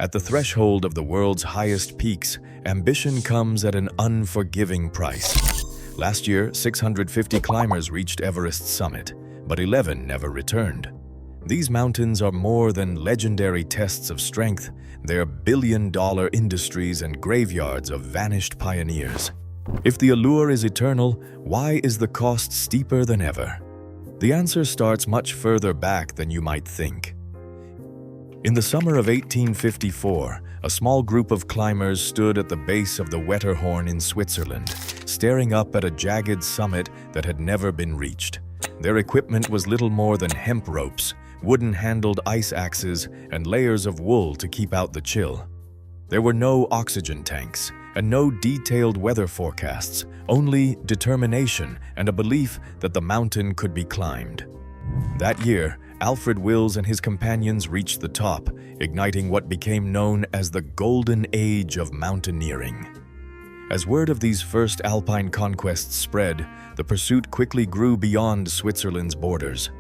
At the threshold of the world's highest peaks, ambition comes at an unforgiving price. Last year, 650 climbers reached Everest's summit, but 11 never returned. These mountains are more than legendary tests of strength. They're billion-dollar industries and graveyards of vanished pioneers. If the allure is eternal, why is the cost steeper than ever? The answer starts much further back than you might think. In the summer of 1854, a small group of climbers stood at the base of the Wetterhorn in Switzerland, staring up at a jagged summit that had never been reached. Their equipment was little more than hemp ropes, wooden-handled ice axes, and layers of wool to keep out the chill. There were no oxygen tanks and no detailed weather forecasts, only determination and a belief that the mountain could be climbed. That year, Alfred Wills and his companions reached the top, igniting what became known as the Golden Age of mountaineering. As word of these first alpine conquests spread, the pursuit quickly grew beyond Switzerland's borders.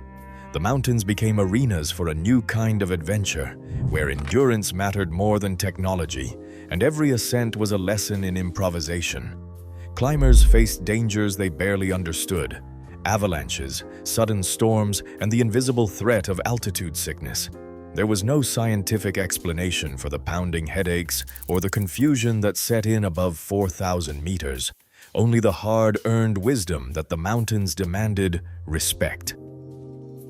The mountains became arenas for a new kind of adventure, where endurance mattered more than technology, and every ascent was a lesson in improvisation. Climbers faced dangers they barely understood: avalanches, sudden storms, and the invisible threat of altitude sickness. There was no scientific explanation for the pounding headaches or the confusion that set in above 4,000 meters, only the hard-earned wisdom that the mountains demanded respect.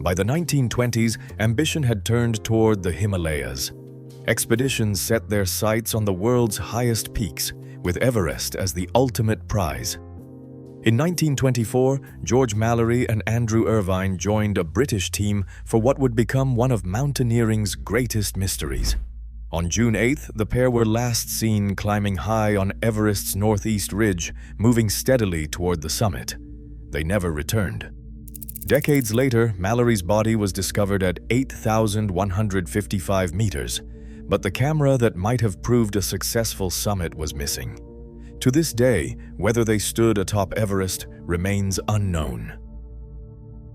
By the 1920s, ambition had turned toward the Himalayas. Expeditions set their sights on the world's highest peaks, with Everest as the ultimate prize. In 1924, George Mallory and Andrew Irvine joined a British team for what would become one of mountaineering's greatest mysteries. On June 8th, the pair were last seen climbing high on Everest's northeast ridge, moving steadily toward the summit. They never returned. Decades later, Mallory's body was discovered at 8,155 meters, but the camera that might have proved a successful summit was missing. To this day, whether they stood atop Everest remains unknown.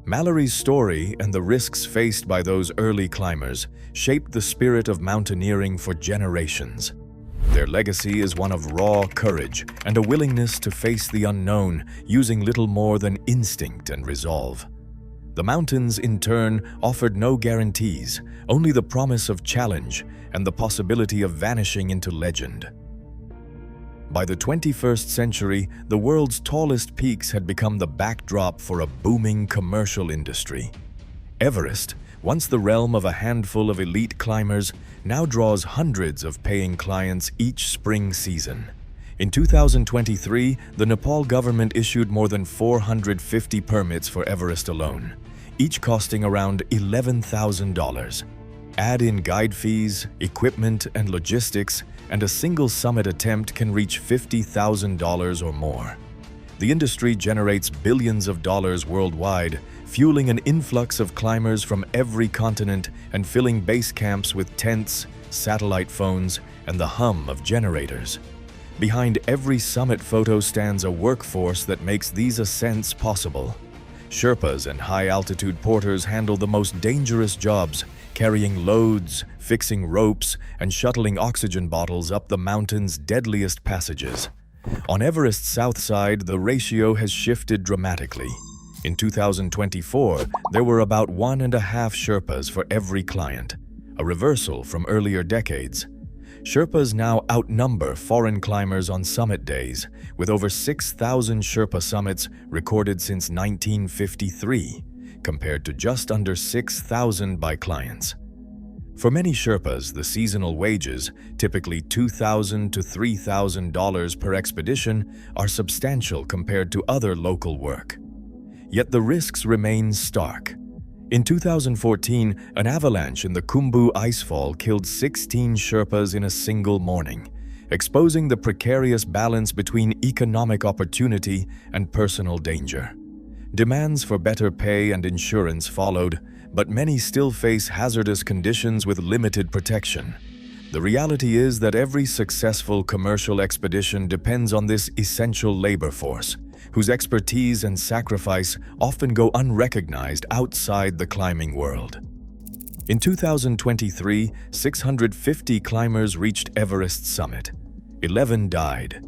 Mallory's story and the risks faced by those early climbers shaped the spirit of mountaineering for generations. Their legacy is one of raw courage and a willingness to face the unknown, using little more than instinct and resolve. The mountains, in turn, offered no guarantees, only the promise of challenge and the possibility of vanishing into legend. By the 21st century, the world's tallest peaks had become the backdrop for a booming commercial industry. Everest, once the realm of a handful of elite climbers, now draws hundreds of paying clients each spring season. In 2023, the Nepal government issued more than 450 permits for Everest alone, each costing around $11,000. Add in guide fees, equipment, and logistics, and a single summit attempt can reach $50,000 or more. The industry generates billions of dollars worldwide, fueling an influx of climbers from every continent and filling base camps with tents, satellite phones, and the hum of generators. Behind every summit photo stands a workforce that makes these ascents possible. Sherpas and high-altitude porters handle the most dangerous jobs, carrying loads, fixing ropes, and shuttling oxygen bottles up the mountain's deadliest passages. On Everest's south side, the ratio has shifted dramatically. In 2024, there were about 1.5 Sherpas for every client, a reversal from earlier decades. Sherpas now outnumber foreign climbers on summit days, with over 6,000 Sherpa summits recorded since 1953, compared to just under 6,000 by clients. For many Sherpas, the seasonal wages, typically $2,000 to $3,000 per expedition, are substantial compared to other local work. Yet the risks remain stark. In 2014, an avalanche in the Khumbu icefall killed 16 Sherpas in a single morning, exposing the precarious balance between economic opportunity and personal danger. Demands for better pay and insurance followed, but many still face hazardous conditions with limited protection. The reality is that every successful commercial expedition depends on this essential labor force, whose expertise and sacrifice often go unrecognized outside the climbing world. In 2023, 650 climbers reached Everest's summit. 11 died.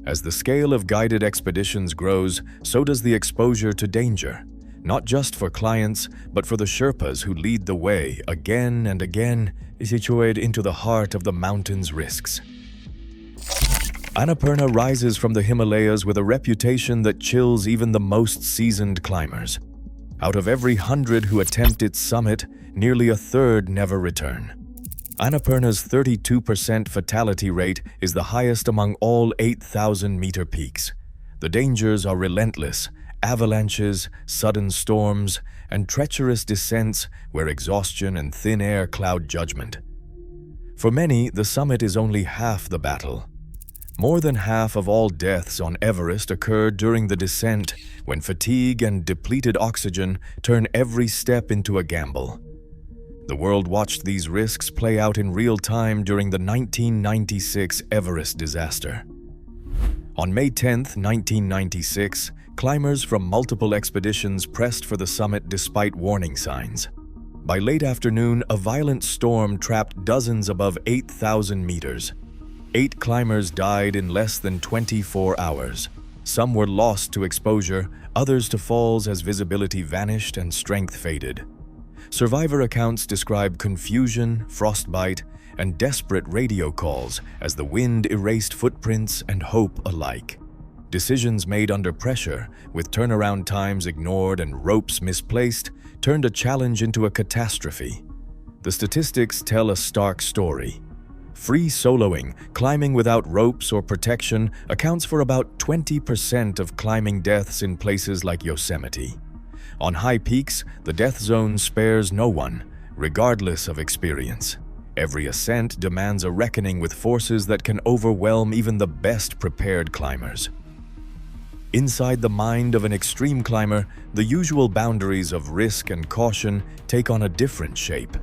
As the scale of guided expeditions grows, so does the exposure to danger, not just for clients, but for the Sherpas who lead the way again and again, situated into the heart of the mountain's risks. Annapurna rises from the Himalayas with a reputation that chills even the most seasoned climbers. Out of every 100 who attempt its summit, nearly a third never return. Annapurna's 32% fatality rate is the highest among all 8,000-meter peaks. The dangers are relentless: avalanches, sudden storms, and treacherous descents where exhaustion and thin air cloud judgment. For many, the summit is only half the battle. More than half of all deaths on Everest occur during the descent, when fatigue and depleted oxygen turn every step into a gamble. The world watched these risks play out in real time during the 1996 Everest disaster. On May 10, 1996, climbers from multiple expeditions pressed for the summit despite warning signs. By late afternoon, a violent storm trapped dozens above 8,000 meters. 8 climbers died in less than 24 hours. Some were lost to exposure, others to falls as visibility vanished and strength faded. Survivor accounts describe confusion, frostbite, and desperate radio calls as the wind erased footprints and hope alike. Decisions made under pressure, with turnaround times ignored and ropes misplaced, turned a challenge into a catastrophe. The statistics tell a stark story. Free soloing, climbing without ropes or protection, accounts for about 20% of climbing deaths in places like Yosemite. On high peaks, the death zone spares no one, regardless of experience. Every ascent demands a reckoning with forces that can overwhelm even the best prepared climbers. Inside the mind of an extreme climber, the usual boundaries of risk and caution take on a different shape.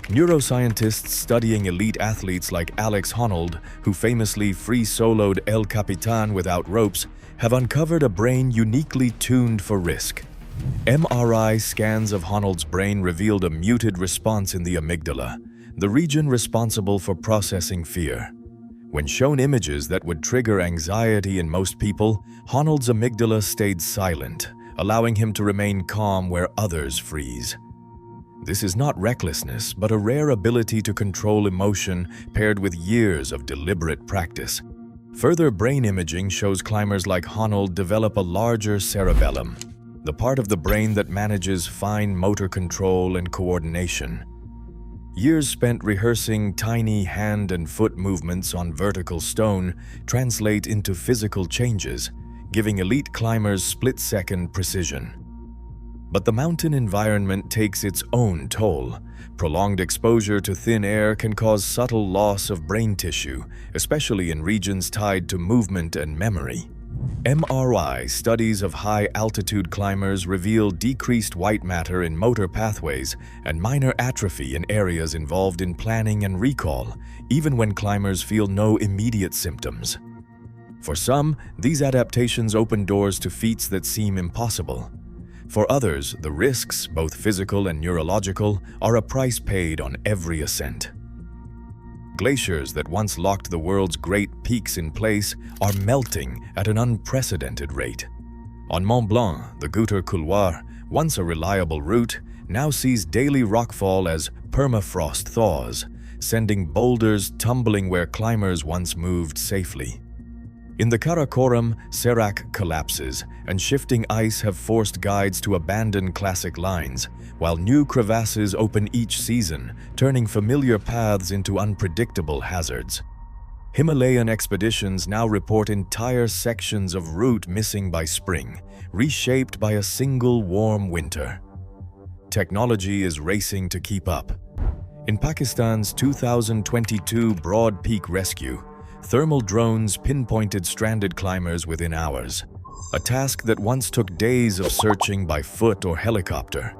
Neuroscientists studying elite athletes like Alex Honnold, who famously free-soloed El Capitan without ropes, have uncovered a brain uniquely tuned for risk. MRI scans of Honnold's brain revealed a muted response in the amygdala, the region responsible for processing fear. When shown images that would trigger anxiety in most people, Honnold's amygdala stayed silent, allowing him to remain calm where others freeze. This is not recklessness, but a rare ability to control emotion paired with years of deliberate practice. Further brain imaging shows climbers like Honnold develop a larger cerebellum, the part of the brain that manages fine motor control and coordination. Years spent rehearsing tiny hand and foot movements on vertical stone translate into physical changes, giving elite climbers split-second precision. But the mountain environment takes its own toll. Prolonged exposure to thin air can cause subtle loss of brain tissue, especially in regions tied to movement and memory. MRI studies of high-altitude climbers reveal decreased white matter in motor pathways and minor atrophy in areas involved in planning and recall, even when climbers feel no immediate symptoms. For some, these adaptations open doors to feats that seem impossible. For others, the risks, both physical and neurological, are a price paid on every ascent. Glaciers that once locked the world's great peaks in place are melting at an unprecedented rate. On Mont Blanc, the Gutter Couloir, once a reliable route, now sees daily rockfall as permafrost thaws, sending boulders tumbling where climbers once moved safely. In the Karakoram, Serac collapses, and shifting ice have forced guides to abandon classic lines, while new crevasses open each season, turning familiar paths into unpredictable hazards. Himalayan expeditions now report entire sections of route missing by spring, reshaped by a single warm winter. Technology is racing to keep up. In Pakistan's 2022 Broad Peak Rescue, thermal drones pinpointed stranded climbers within hours, a task that once took days of searching by foot or helicopter.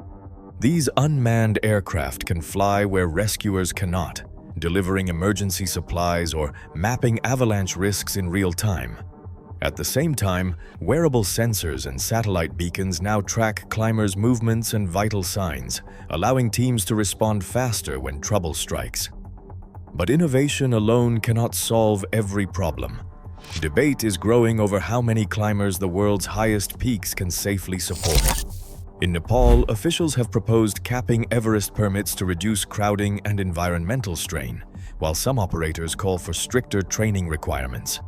These unmanned aircraft can fly where rescuers cannot, delivering emergency supplies or mapping avalanche risks in real time. At the same time, wearable sensors and satellite beacons now track climbers' movements and vital signs, allowing teams to respond faster when trouble strikes. But innovation alone cannot solve every problem. Debate is growing over how many climbers the world's highest peaks can safely support. In Nepal, officials have proposed capping Everest permits to reduce crowding and environmental strain, while some operators call for stricter training requirements.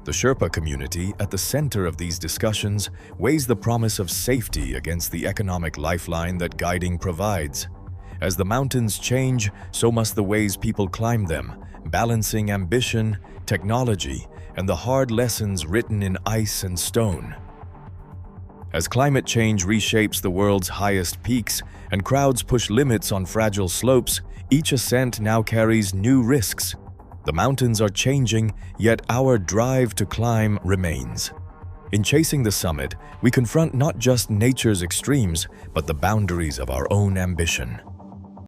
The Sherpa community, at the center of these discussions, weighs the promise of safety against the economic lifeline that guiding provides. As the mountains change, so must the ways people climb them, balancing ambition, technology, and the hard lessons written in ice and stone. As climate change reshapes the world's highest peaks and crowds push limits on fragile slopes, each ascent now carries new risks. The mountains are changing, yet our drive to climb remains. In chasing the summit, we confront not just nature's extremes, but the boundaries of our own ambition.